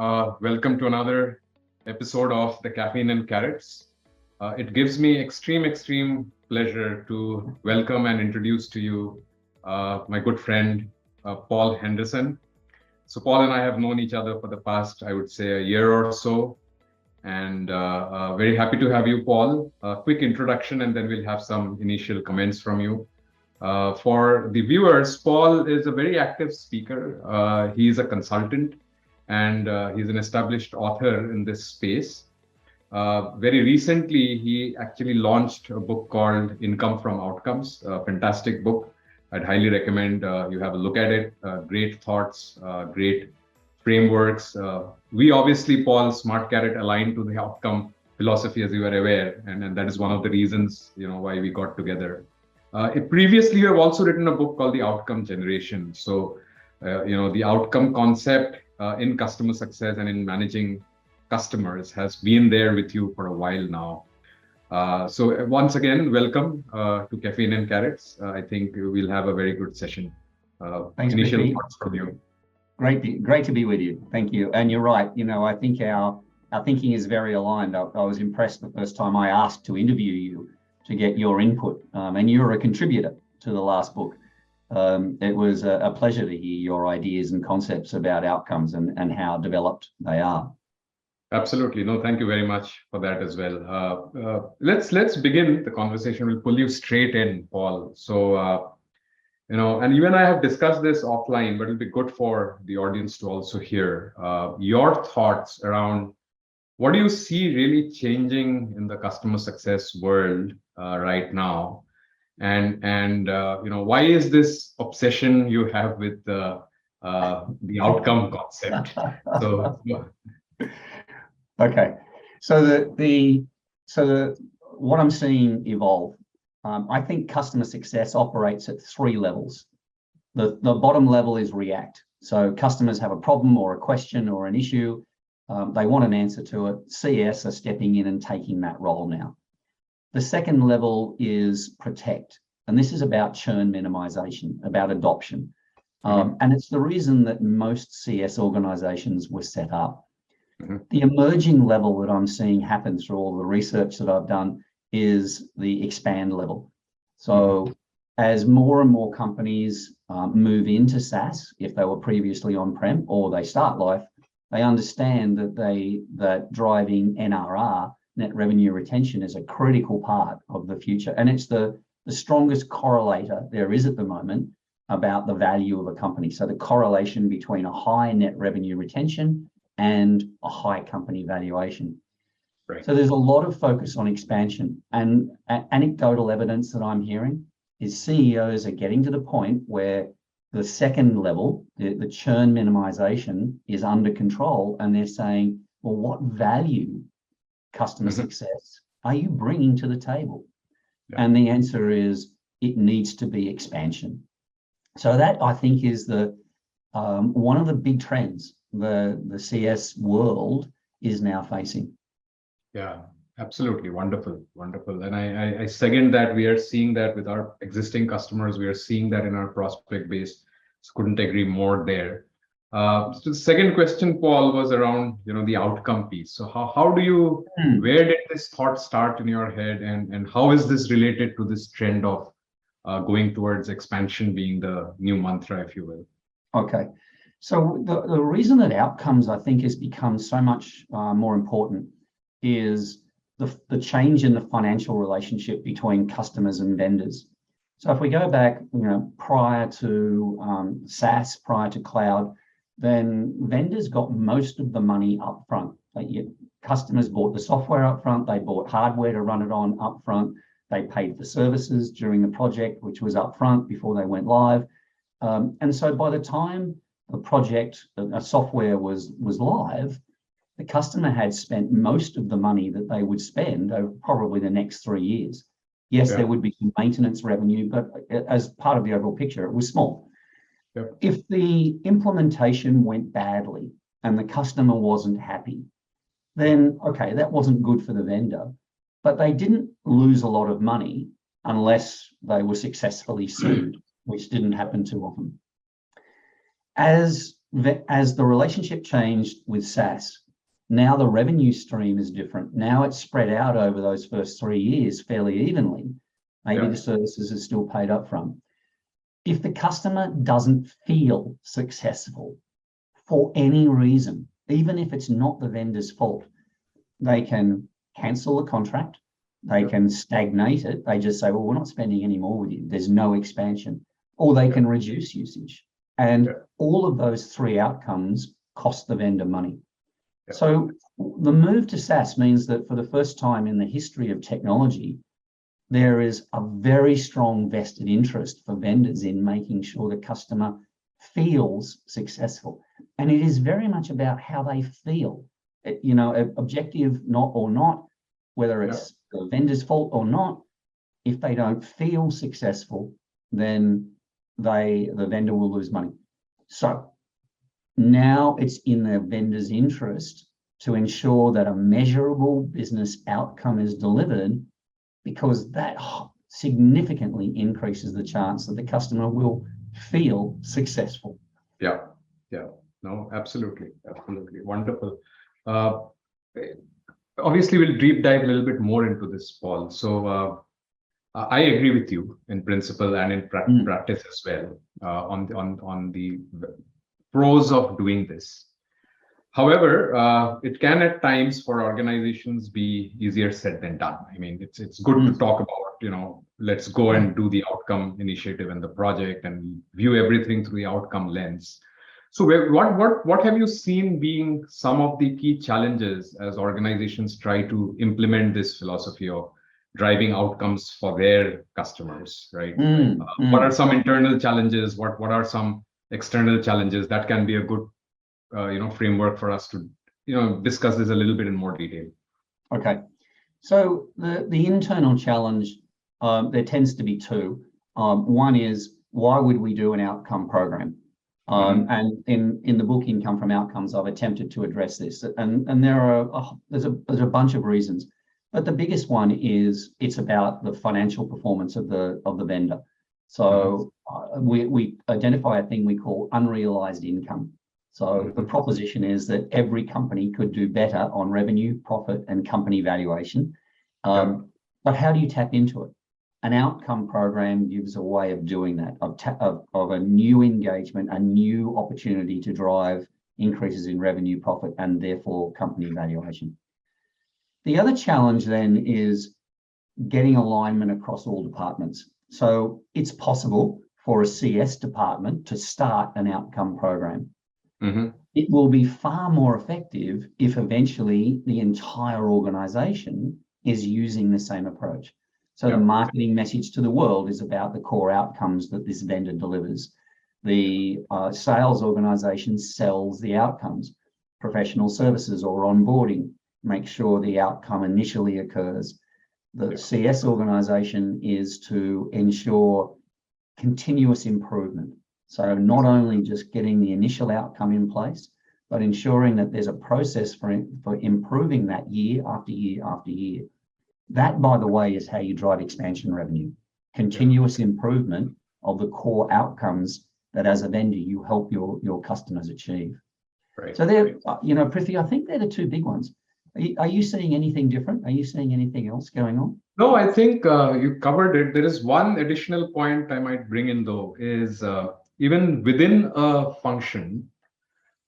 Welcome to another episode of the Caffeine and Carrots. It gives me extreme pleasure to welcome and introduce to you my good friend, Paul Henderson. So Paul and I have known each other for the past, I would say, a year or so. And very happy to have you, Paul. A quick introduction, and then we'll have some initial comments from you. For the viewers, Paul is a very active speaker. He is a consultant, and he's an established author in this space. Very recently, he actually launched a book called Income from Outcomes, a fantastic book. I'd highly recommend you have a look at it. Great thoughts, great frameworks. We obviously, Paul, Smart Carrot, aligned to the outcome philosophy, as you are aware, and that is one of the reasons why we got together. Previously, you have also written a book called The Outcome Generation. So, the outcome concept in customer success and in managing customers has been there with you for a while now. So once again, welcome to Caffeine and Carrots. I think we'll have a very good session. Thanks, initial Prithwi. thoughts from you. Great to be with you. Thank you. And you're right. I think our thinking is very aligned. I was impressed the first time I asked to interview you to get your input. And you're a contributor to the last book. It was a pleasure to hear your ideas and concepts about outcomes and how developed they are. Absolutely. No, thank you very much for that as well. Let's begin the conversation. We'll pull you straight in, Paul. So, and you and I have discussed this offline, but it'll be good for the audience to also hear your thoughts around what do you see really changing in the customer success world right now? And why is this obsession you have with the outcome concept? So okay, so what I'm seeing evolve, I think customer success operates at three levels. The bottom level is react. So customers have a problem or a question or an issue. They want an answer to it. CS are stepping in and taking that role now. The second level is protect. And this is about churn minimization, about adoption. And it's the reason that most CS organizations were set up. The emerging level that I'm seeing happen through all the research that I've done is the expand level. So as more and more companies move into SaaS, if they were previously on-prem or they start life, they understand that driving NRR, net revenue retention, is a critical part of the future. And it's the strongest correlator there is at the moment about the value of a company. So the correlation between a high net revenue retention and a high company valuation. Right. So there's a lot of focus on expansion, and anecdotal evidence that I'm hearing is CEOs are getting to the point where the second level, the churn minimization, is under control, and they're saying, well, what value customer success are you bringing to the table? Yeah. And the answer is it needs to be expansion. So that, I think, is the one of the big trends the CS world is now facing. Yeah, absolutely. Wonderful. And I second that. We are seeing that with our existing customers. We are seeing that in our prospect base. So couldn't agree more there. So the second question, Paul, was around, the outcome piece. So how do you, where did this thought start in your head, and how is this related to this trend of going towards expansion being the new mantra, if you will? Okay. So the reason that outcomes, I think, has become so much more important is the change in the financial relationship between customers and vendors. So if we go back, prior to SaaS, prior to cloud, then vendors got most of the money up front. Customers bought the software up front, they bought hardware to run it on up front, they paid for services during the project, which was up front before they went live. And so by the time the project, software was live, the customer had spent most of the money that they would spend over probably the next 3 years. Yes, there would be some maintenance revenue, but as part of the overall picture, it was small. Yep. If the implementation went badly and the customer wasn't happy, then, okay, that wasn't good for the vendor, but they didn't lose a lot of money unless they were successfully sued, which didn't happen too often. As as the relationship changed with SaaS, now the revenue stream is different. Now it's spread out over those first 3 years fairly evenly. Maybe the services are still paid up front. If the customer doesn't feel successful for any reason, even if it's not the vendor's fault, they can cancel the contract, they can stagnate it, they just say, well, we're not spending any more with you, there's no expansion, or they can reduce usage. And all of those 3 outcomes cost the vendor money. So the move to SaaS means that for the first time in the history of technology, there is a very strong vested interest for vendors in making sure the customer feels successful. And it is very much about how they feel. Objective or not, whether it's the vendor's fault or not, if they don't feel successful, then the vendor will lose money. So now it's in the vendor's interest to ensure that a measurable business outcome is delivered, because that significantly increases the chance that the customer will feel successful. Yeah. No, absolutely. Wonderful. Obviously, we'll deep dive a little bit more into this, Paul. So I agree with you in principle and in practice as well on the pros of doing this. However, it can at times for organizations be easier said than done. I mean, it's good to talk about, let's go and do the outcome initiative and the project and view everything through the outcome lens. So what have you seen being some of the key challenges as organizations try to implement this philosophy of driving outcomes for their customers, right? What are some internal challenges? What are some external challenges? That can be a good framework for us to discuss this a little bit in more detail. Okay, so the internal challenge, there tends to be 2. One is, why would we do an outcome program? And in the book Income from Outcomes, I've attempted to address this, and there's a bunch of reasons, but the biggest one is it's about the financial performance of the vendor. So we identify a thing we call unrealized income. So the proposition is that every company could do better on revenue, profit, and company valuation. But how do you tap into it? An outcome program gives a way of doing that, of a new engagement, a new opportunity to drive increases in revenue, profit, and therefore company valuation. The other challenge then is getting alignment across all departments. So it's possible for a CS department to start an outcome program. It will be far more effective if eventually the entire organization is using the same approach. So the marketing message to the world is about the core outcomes that this vendor delivers. The sales organization sells the outcomes. Professional services or onboarding make sure the outcome initially occurs. The CS organization is to ensure continuous improvement. So not only just getting the initial outcome in place, but ensuring that there's a process for improving that year after year after year. That, by the way, is how you drive expansion revenue. Continuous improvement of the core outcomes that as a vendor you help your customers achieve. Right. So they're, Prithvi, I think they're the 2 big ones. Are you seeing anything different? Are you seeing anything else going on? No, I think you covered it. There is one additional point I might bring in, though, is even within a function,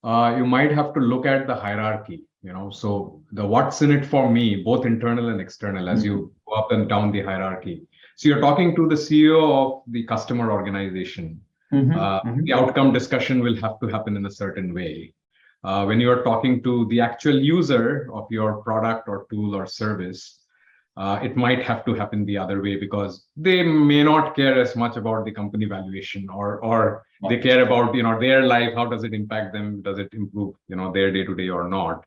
you might have to look at the hierarchy, so the what's in it for me, both internal and external, as you go up and down the hierarchy. So you're talking to the CEO of the customer organization. The outcome discussion will have to happen in a certain way. When you're talking to the actual user of your product or tool or service, it might have to happen the other way, because they may not care as much about the company valuation, or they care about their life. How does it impact them? Does it improve their day-to-day or not?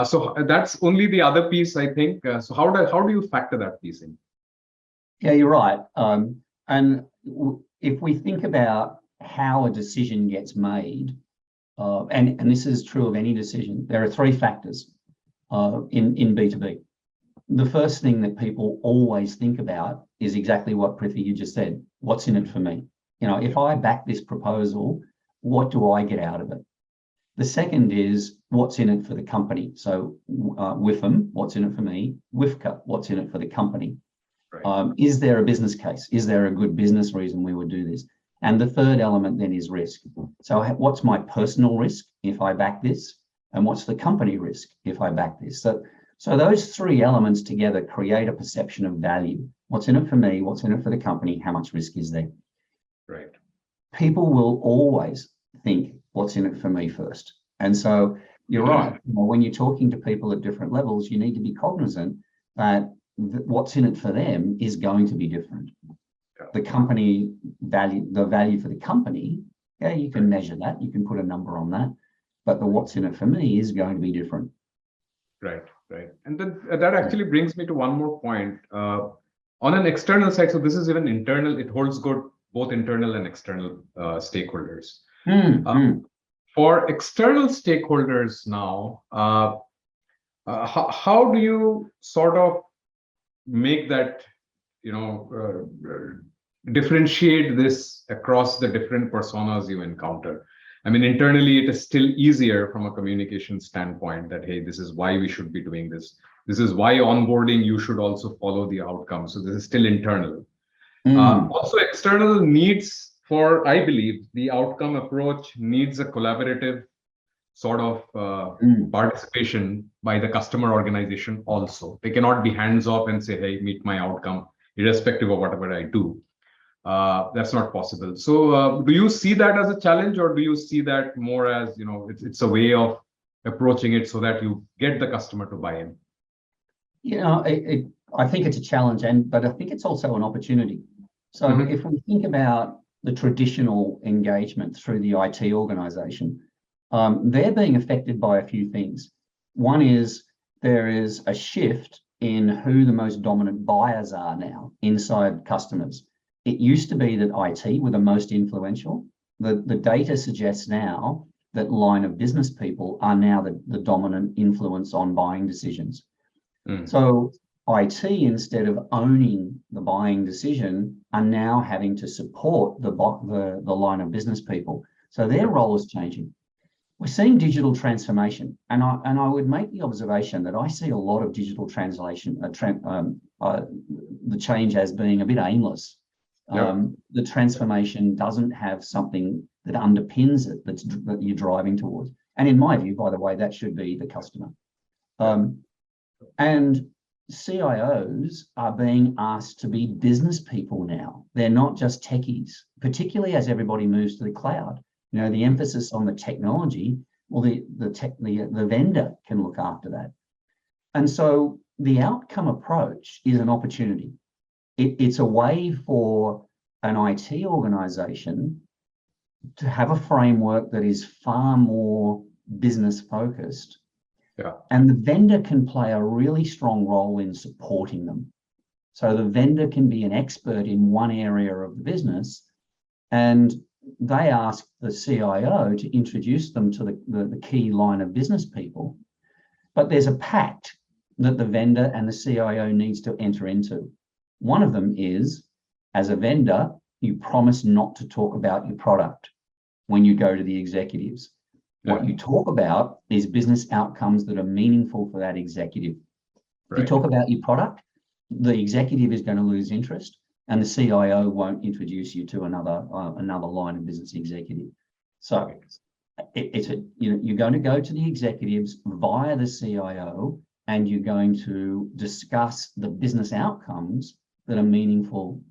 So that's only the other piece, I think. So how do you factor that piece in? Yeah, you're right. And if we think about how a decision gets made, and this is true of any decision, there are 3 factors in B2B. The first thing that people always think about is exactly what Prithvi, you just said. What's in it for me? If I back this proposal, what do I get out of it? The second is what's in it for the company. So WIFM, what's in it for me? WIFCA, what's in it for the company? Right. Is there a business case? Is there a good business reason we would do this? And the third element then is risk. So what's my personal risk if I back this? And what's the company risk if I back this? So those three elements together create a perception of value. What's in it for me? What's in it for the company? How much risk is there? Right. People will always think what's in it for me first. And so you're right. When you're talking to people at different levels, you need to be cognizant that what's in it for them is going to be different. Yeah. The company value, the value for the company, yeah, you can measure that, you can put a number on that, but the what's in it for me is going to be different. Right, right. And then that actually brings me to one more point. On an external side, so this is even internal, it holds good both internal and external stakeholders. For external stakeholders now, how do you sort of make that, differentiate this across the different personas you encounter? I mean, internally, it is still easier from a communication standpoint that, hey, this is why we should be doing this. This is why onboarding, you should also follow the outcome. So this is still internal. Also, external needs for, I believe, the outcome approach needs a collaborative sort of participation by the customer organization also. They cannot be hands-off and say, hey, meet my outcome, irrespective of whatever I do. That's not possible. So do you see that as a challenge, or do you see that more as, it's a way of approaching it so that you get the customer to buy in? I think it's a challenge, but I think it's also an opportunity. So if we think about the traditional engagement through the IT organization, they're being affected by a few things. One is there is a shift in who the most dominant buyers are now inside customers. It used to be that IT were the most influential. The data suggests now that line of business people are now the dominant influence on buying decisions. So IT, instead of owning the buying decision, are now having to support the line of business people. So their role is changing. We're seeing digital transformation, and I would make the observation that I see a lot of digital translation, the change as being a bit aimless. The transformation doesn't have something that underpins it that you're driving towards. And in my view, by the way, that should be the customer. And CIOs are being asked to be business people now. They're not just techies, particularly as everybody moves to the cloud. The emphasis on the technology, well, the vendor can look after that. And so the outcome approach is an opportunity. It's a way for an IT organization to have a framework that is far more business focused. And the vendor can play a really strong role in supporting them. So the vendor can be an expert in one area of the business, and they ask the CIO to introduce them to the key line of business people. But there's a pact that the vendor and the CIO needs to enter into. One of them is, as a vendor, you promise not to talk about your product when you go to the executives. What you talk about is business outcomes that are meaningful for that executive. If you talk about your product, the executive is going to lose interest, and the CIO won't introduce you to another line of business executive. So you're going to go to the executives via the CIO, and you're going to discuss the business outcomes that are meaningful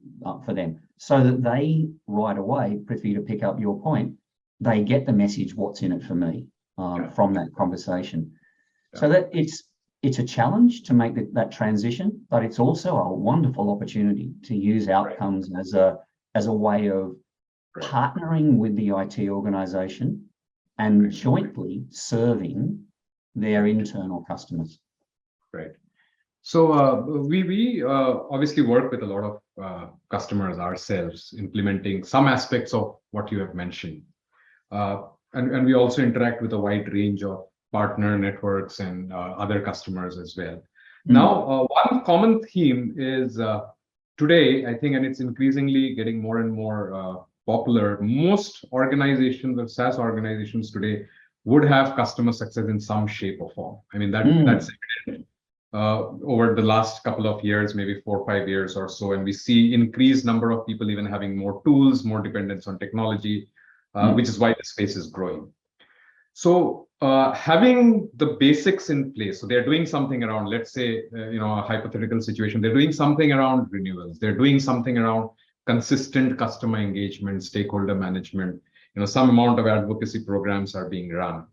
for them, so that they right away, Prithvi, to pick up your point, they get the message, what's in it for me, from that conversation. So that it's a challenge to make that transition, but it's also a wonderful opportunity to use outcomes as a way of partnering with the IT organization and jointly serving their internal customers. Right. So we obviously work with a lot of customers ourselves, implementing some aspects of what you have mentioned. And we also interact with a wide range of partner networks and other customers as well. Now, one common theme is today, I think, and it's increasingly getting more and more popular, most organizations or SaaS organizations today would have customer success in some shape or form. I mean, that's evident over the last couple of years, maybe 4 or 5 years or so. And we see increased number of people even having more tools, more dependence on technology, which is why the space is growing. So having the basics in place, so they're doing something around, let's say, a hypothetical situation, they're doing something around renewals, they're doing something around consistent customer engagement, stakeholder management, some amount of advocacy programs are being run.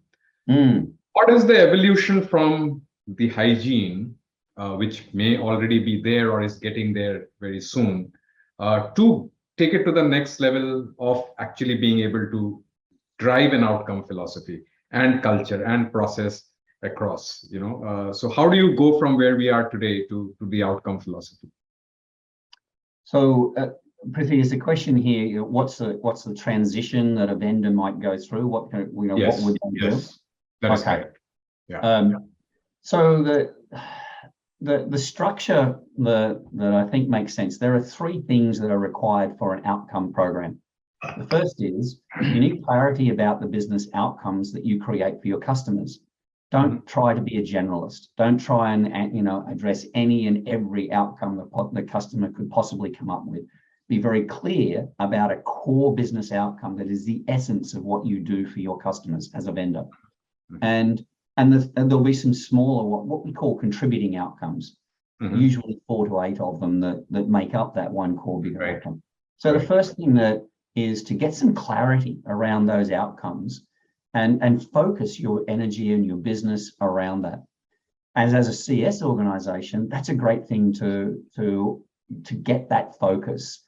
What is the evolution from the hygiene, which may already be there or is getting there very soon, to take it to the next level of actually being able to drive an outcome philosophy and culture and process across, so how do you go from where we are today to the outcome philosophy? So Prithvi, is the question here, what's the transition that a vendor might go through? What would they do? That is correct. Yeah. So the structure that I think makes sense, there are 3 things that are required for an outcome program. The first is you need clarity about the business outcomes that you create for your customers. Don't try to be a generalist. Don't try and address any and every outcome that the customer could possibly come up with. Be very clear about a core business outcome that is the essence of what you do for your customers as a vendor. And there'll be some smaller, what we call contributing outcomes, usually 4 to 8 of them that make up that one core big outcome. So the first thing that is to get some clarity around those outcomes and focus your energy and your business around that. As a CS organization, that's a great thing to get that focus.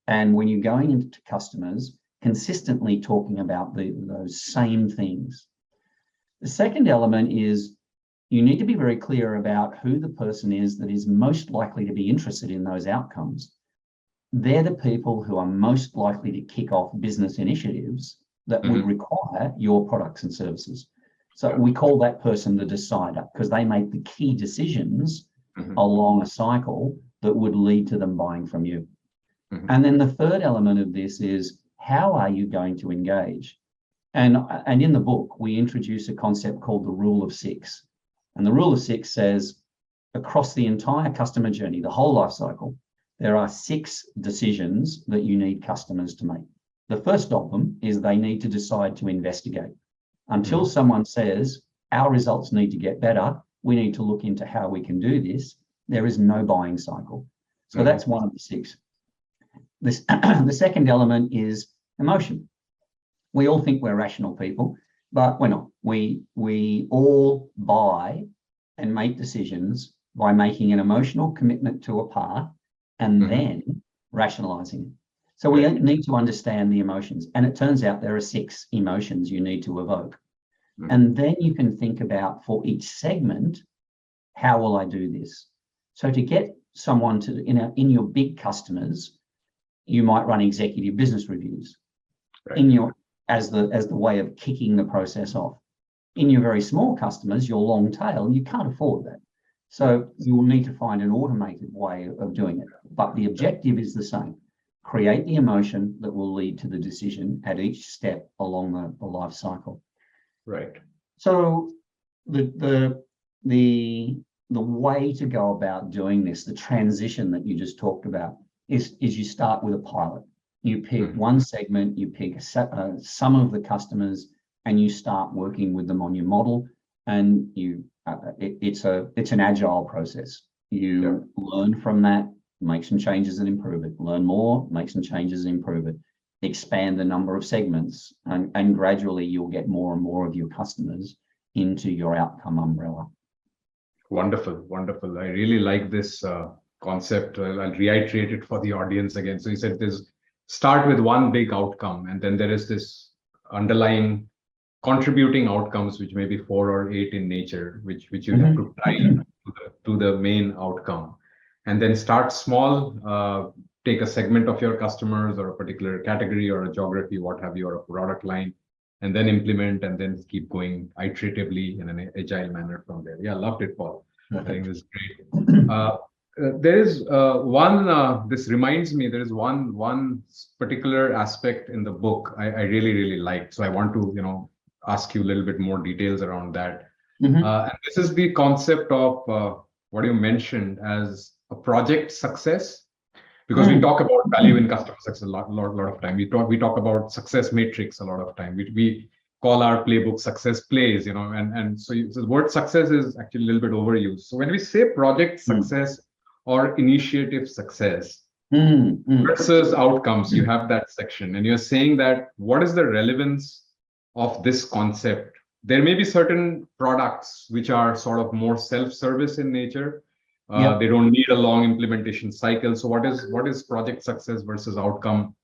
And when you're going into customers, consistently talking about those same things. The second element is you need to be very clear about who the person is that is most likely to be interested in those outcomes. They're the people who are most likely to kick off business initiatives that would require your products and services. So we call that person the decider because they make the key decisions along a cycle that would lead to them buying from you. And then the third element of this is, how are you going to engage? And in the book, we introduce a concept called the rule of 6. And the rule of 6 says, across the entire customer journey, the whole life cycle, there are 6 decisions that you need customers to make. The first of them is they need to decide to investigate. Until someone says, our results need to get better, we need to look into how we can do this, there is no buying cycle. So that's one of the 6. The second element is emotion. We all think we're rational people, but we're not. We all buy and make decisions by making an emotional commitment to a path and then rationalizing it. So we need to understand the emotions. And it turns out there are 6 emotions you need to evoke. And then you can think about, for each segment, how will I do this? So to get someone to, in your big customers, you might run executive business reviews as the way of kicking the process off. In your very small customers, your long tail, you can't afford that. So you will need to find an automated way of doing it. But the objective is the same. Create the emotion that will lead to the decision at each step along the life cycle. Right. So the way to go about doing this, the transition that you just talked about, is you start with a pilot. You pick one segment, you pick some of the customers, and you start working with them on your model. And it's an agile process. You learn from that, make some changes and improve it. Learn more, make some changes and improve it. Expand the number of segments, and gradually you'll get more and more of your customers into your outcome umbrella. Wonderful, wonderful. I really like this concept. I'll reiterate it for the audience again. So you said start with one big outcome, and then there is this underlying contributing outcomes, which may be 4 or 8 in nature, which you have to tie to the main outcome. And then start small, take a segment of your customers or a particular category or a geography, what have you, or a product line, and then implement and then keep going iteratively in an agile manner from there. Yeah, loved it, Paul. I think this is great. There is this reminds me, there is one particular aspect in the book I really, really liked. So I want to, ask you a little bit more details around that. Mhm. And this is the concept of what you mentioned as a project success, because we talk about value in customer success a lot of time. We talk about success matrix a lot of time. We call our playbook success plays, and so the word success is actually a little bit overused. So when we say project success or initiative success versus outcomes, you have that section, and you're saying that what is the relevance of this concept? There may be certain products which are sort of more self-service in nature. They don't need a long implementation cycle. So what is project success versus outcome,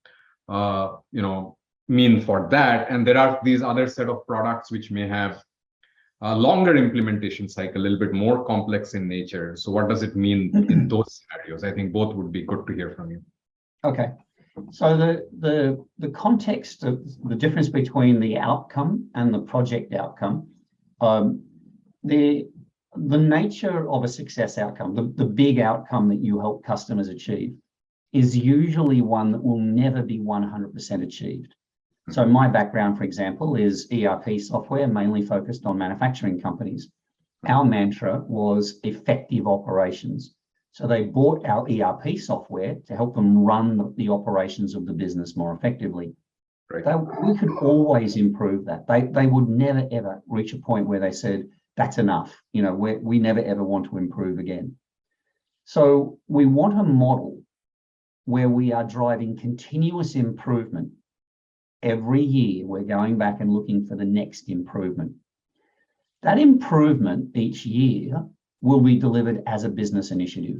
mean for that? And there are these other set of products which may have a longer implementation cycle, a little bit more complex in nature. So what does it mean in those scenarios? I think both would be good to hear from you. Okay. So the context of the difference between the outcome and the project outcome, the nature of a success outcome, the big outcome that you help customers achieve, is usually one that will never be 100% achieved. So my background, for example, is ERP software, mainly focused on manufacturing companies. Our mantra was effective operations. So they bought our ERP software to help them run the operations of the business more effectively. Right. We could always improve that. They would never, ever reach a point where they said, that's enough. We never, ever want to improve again. So we want a model where we are driving continuous improvement. Every year, we're going back and looking for the next improvement. That improvement each year will be delivered as a business initiative.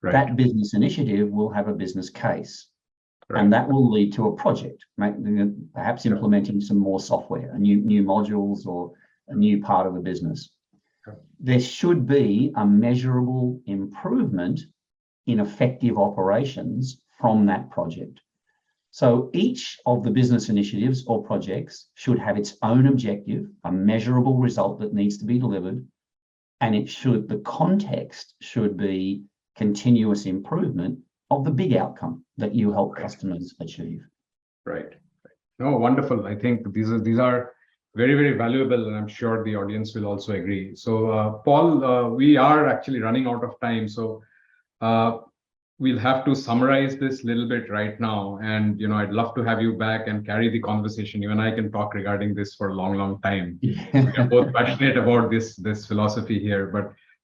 Right. That business initiative will have a business case. Right. And that will lead to a project, perhaps implementing some more software, new modules, or a new part of the business. There should be a measurable improvement in effective operations from that project. So each of the business initiatives or projects should have its own objective, a measurable result that needs to be delivered, and the context should be continuous improvement of the big outcome that you help customers achieve. Right. No, wonderful. I think these are very, very valuable, and I'm sure the audience will also agree. So, Paul, we are actually running out of time. So we'll have to summarize this a little bit right now. And, I'd love to have you back and carry the conversation. You and I can talk regarding this for a long, long time. We're both passionate about this philosophy here.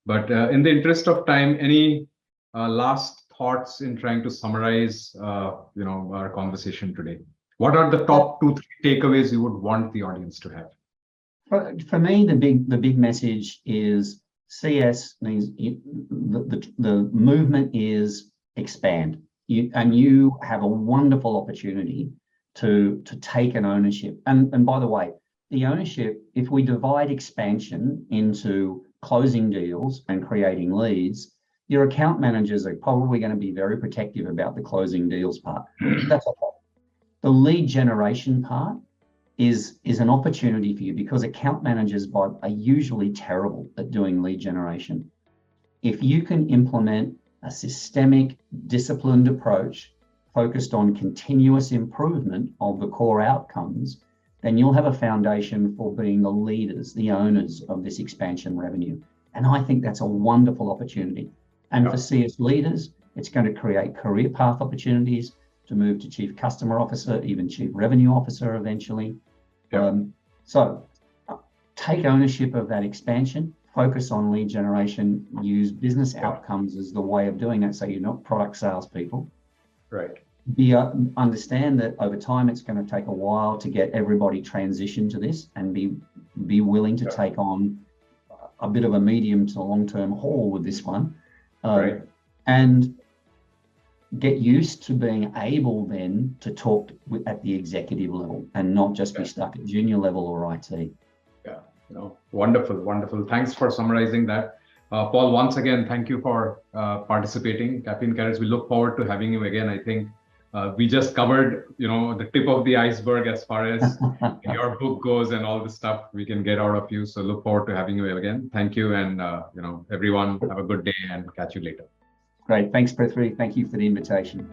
But in the interest of time, any last thoughts in trying to summarize, our conversation today? What are the top 2-3 takeaways you would want the audience to have? For me, the big message is CS means the movement is expand. You have a wonderful opportunity to take an ownership. And by the way, the ownership, if we divide expansion into closing deals and creating leads, your account managers are probably going to be very protective about the closing deals part. That's okay. The lead generation part is an opportunity for you, because account managers are usually terrible at doing lead generation. If you can implement a systemic, disciplined approach focused on continuous improvement of the core outcomes, then you'll have a foundation for being the leaders, the owners of this expansion revenue. And I think that's a wonderful opportunity. And for CS leaders, it's going to create career path opportunities to move to Chief Customer Officer, even Chief Revenue Officer eventually. So take ownership of that expansion, focus on lead generation, use business outcomes as the way of doing it, so you're not product salespeople. Right. Understand that over time it's going to take a while to get everybody transitioned to this, and be willing to take on a bit of a medium to long-term haul with this one. And get used to being able then to talk at the executive level and not just be stuck at junior level or IT. Yeah, wonderful. Thanks for summarizing that. Paul, once again, thank you for participating. Caffeine Carrots, we look forward to having you again. I think we just covered, the tip of the iceberg as far as your book goes and all the stuff we can get out of you. So look forward to having you again. Thank you. And, everyone have a good day and catch you later. Great. Thanks, Prithwi. Thank you for the invitation.